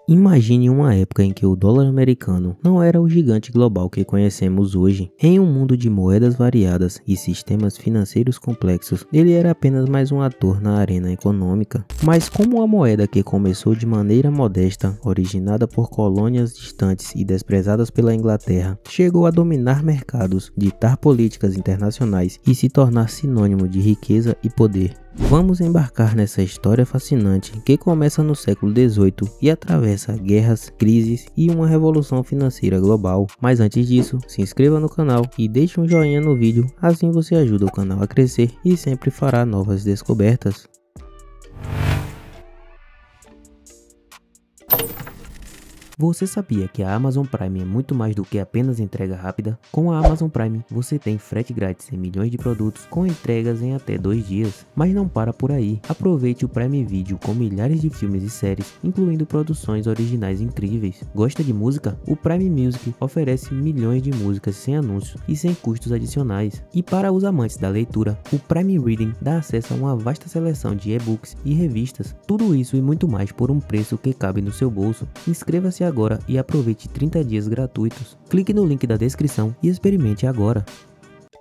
Imagine uma época em que o dólar americano não era o gigante global que conhecemos hoje. Em um mundo de moedas variadas e sistemas financeiros complexos, ele era apenas mais um ator na arena econômica. Mas como a moeda que começou de maneira modesta, originada por colônias distantes e desprezadas pela Inglaterra, chegou a dominar mercados, ditar políticas internacionais e se tornar sinônimo de riqueza e poder. Vamos embarcar nessa história fascinante que começa no século XVIII e atravessa guerras, crises e uma revolução financeira global. Mas antes disso, se inscreva no canal e deixe um joinha no vídeo, assim você ajuda o canal a crescer e sempre fará novas descobertas. Você sabia que a Amazon Prime é muito mais do que apenas entrega rápida? Com a Amazon Prime, você tem frete grátis em milhões de produtos com entregas em até 2 dias. Mas não para por aí. Aproveite o Prime Video com milhares de filmes e séries, incluindo produções originais incríveis. Gosta de música? O Prime Music oferece milhões de músicas sem anúncios e sem custos adicionais. E para os amantes da leitura, o Prime Reading dá acesso a uma vasta seleção de e-books e revistas. Tudo isso e muito mais por um preço que cabe no seu bolso. Inscreva-se agora e aproveite 30 dias gratuitos. Clique no link da descrição e experimente agora.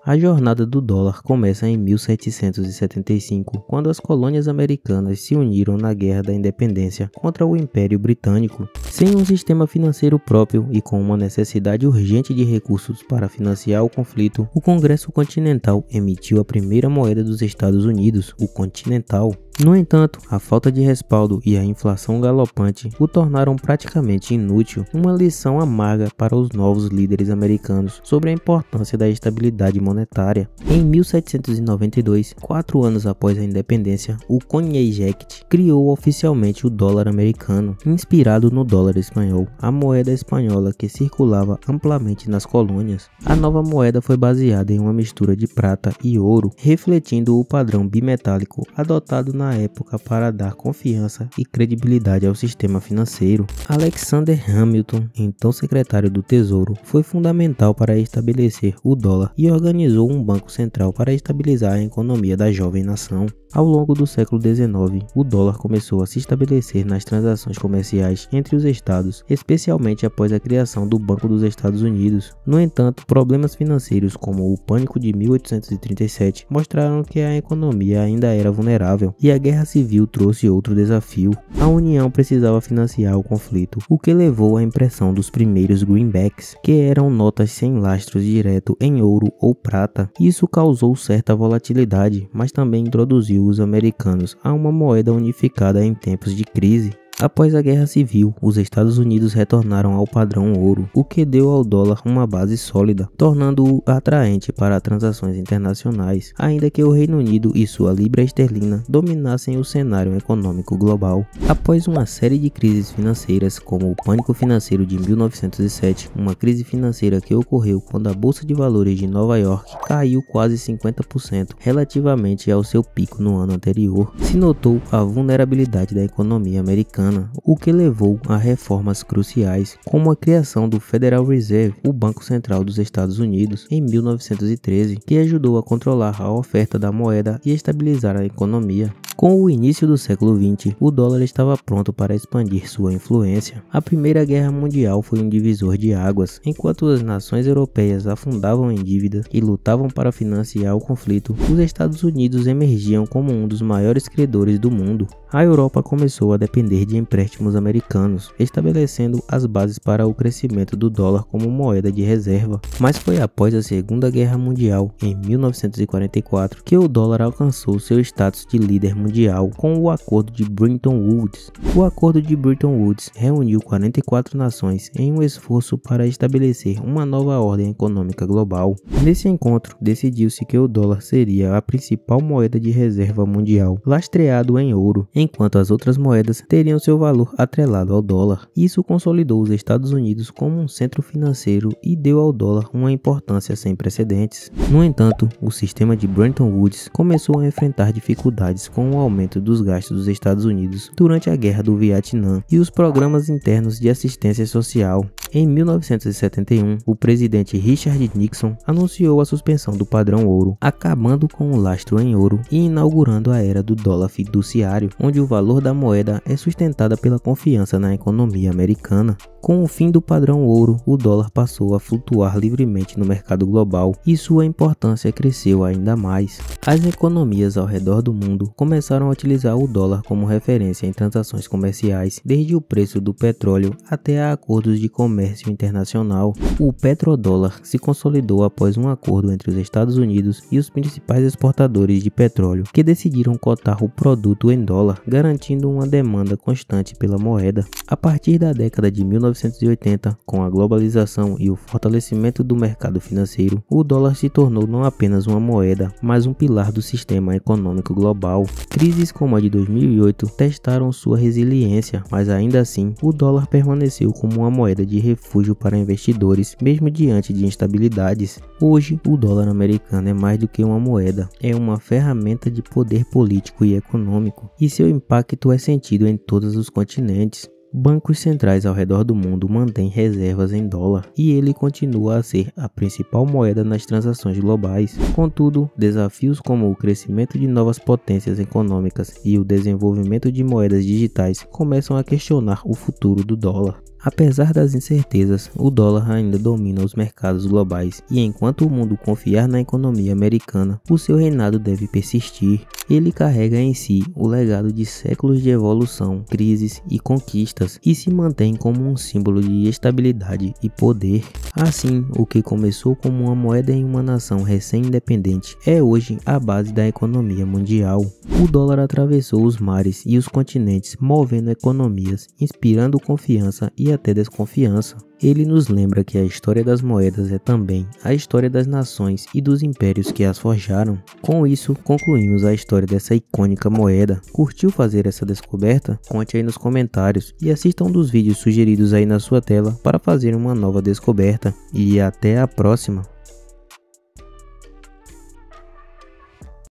A jornada do dólar começa em 1775, quando as colônias americanas se uniram na Guerra da Independência contra o Império Britânico. Sem um sistema financeiro próprio e com uma necessidade urgente de recursos para financiar o conflito, o Congresso Continental emitiu a primeira moeda dos Estados Unidos, o Continental. No entanto, a falta de respaldo e a inflação galopante o tornaram praticamente inútil, uma lição amarga para os novos líderes americanos sobre a importância da estabilidade monetária. Em 1792, 4 anos após a independência, o CONIEJECT criou oficialmente o dólar americano, inspirado no dólar espanhol, a moeda espanhola que circulava amplamente nas colônias. A nova moeda foi baseada em uma mistura de prata e ouro, refletindo o padrão bimetálico adotado na época para dar confiança e credibilidade ao sistema financeiro. Alexander Hamilton, então secretário do Tesouro, foi fundamental para estabelecer o dólar e organizou um banco central para estabilizar a economia da jovem nação. Ao longo do século XIX, o dólar começou a se estabelecer nas transações comerciais entre os estados, especialmente após a criação do Banco dos Estados Unidos. No entanto, problemas financeiros como o Pânico de 1837 mostraram que a economia ainda era vulnerável e a Guerra Civil trouxe outro desafio. A União precisava financiar o conflito, o que levou à impressão dos primeiros greenbacks, que eram notas sem lastros direto em ouro ou prata. Isso causou certa volatilidade, mas também introduziu os americanos a uma moeda unificada em tempos de crise. Após a Guerra Civil, os Estados Unidos retornaram ao padrão ouro, o que deu ao dólar uma base sólida, tornando-o atraente para transações internacionais, ainda que o Reino Unido e sua libra esterlina dominassem o cenário econômico global. Após uma série de crises financeiras, como o Pânico Financeiro de 1907, uma crise financeira que ocorreu quando a Bolsa de Valores de Nova York caiu quase 50% relativamente ao seu pico no ano anterior, se notou a vulnerabilidade da economia americana, o que levou a reformas cruciais, como a criação do Federal Reserve, o Banco Central dos Estados Unidos, em 1913, que ajudou a controlar a oferta da moeda e estabilizar a economia. Com o início do século XX, o dólar estava pronto para expandir sua influência. A Primeira Guerra Mundial foi um divisor de águas. Enquanto as nações europeias afundavam em dívidas e lutavam para financiar o conflito, os Estados Unidos emergiam como um dos maiores credores do mundo. A Europa começou a depender de empréstimos americanos, estabelecendo as bases para o crescimento do dólar como moeda de reserva. Mas foi após a Segunda Guerra Mundial, em 1944, que o dólar alcançou seu status de líder mundial com o Acordo de Bretton Woods. O Acordo de Bretton Woods reuniu 44 nações em um esforço para estabelecer uma nova ordem econômica global. Nesse encontro, decidiu-se que o dólar seria a principal moeda de reserva mundial, lastreado em ouro, enquanto as outras moedas teriam seu valor atrelado ao dólar. Isso consolidou os Estados Unidos como um centro financeiro e deu ao dólar uma importância sem precedentes. No entanto, o sistema de Bretton Woods começou a enfrentar dificuldades com o com o aumento dos gastos dos Estados Unidos durante a Guerra do Vietnã e os programas internos de assistência social. Em 1971, o presidente Richard Nixon anunciou a suspensão do padrão ouro, acabando com o lastro em ouro e inaugurando a era do dólar fiduciário, onde o valor da moeda é sustentada pela confiança na economia americana. Com o fim do padrão ouro, o dólar passou a flutuar livremente no mercado global e sua importância cresceu ainda mais. As economias ao redor do mundo começaram a utilizar o dólar como referência em transações comerciais, desde o preço do petróleo até a acordos de comércio internacional. O petrodólar se consolidou após um acordo entre os Estados Unidos e os principais exportadores de petróleo, que decidiram cotar o produto em dólar, garantindo uma demanda constante pela moeda. A partir da década de 1980, com a globalização e o fortalecimento do mercado financeiro, o dólar se tornou não apenas uma moeda, mas um pilar do sistema econômico global. Crises como a de 2008 testaram sua resiliência, mas ainda assim, o dólar permaneceu como uma moeda de refúgio para investidores, mesmo diante de instabilidades. Hoje, o dólar americano é mais do que uma moeda, é uma ferramenta de poder político e econômico, e seu impacto é sentido em todos os continentes. Bancos centrais ao redor do mundo mantêm reservas em dólar e ele continua a ser a principal moeda nas transações globais. Contudo, desafios como o crescimento de novas potências econômicas e o desenvolvimento de moedas digitais começam a questionar o futuro do dólar. Apesar das incertezas, o dólar ainda domina os mercados globais e enquanto o mundo confiar na economia americana, o seu reinado deve persistir. Ele carrega em si o legado de séculos de evolução, crises e conquistas e se mantém como um símbolo de estabilidade e poder. Assim, o que começou como uma moeda em uma nação recém-independente é hoje a base da economia mundial. O dólar atravessou os mares e os continentes, movendo economias, inspirando confiança e até desconfiança. Ele nos lembra que a história das moedas é também a história das nações e dos impérios que as forjaram. Com isso, concluímos a história dessa icônica moeda. Curtiu fazer essa descoberta? Conte aí nos comentários e assista um dos vídeos sugeridos aí na sua tela para fazer uma nova descoberta. E até a próxima!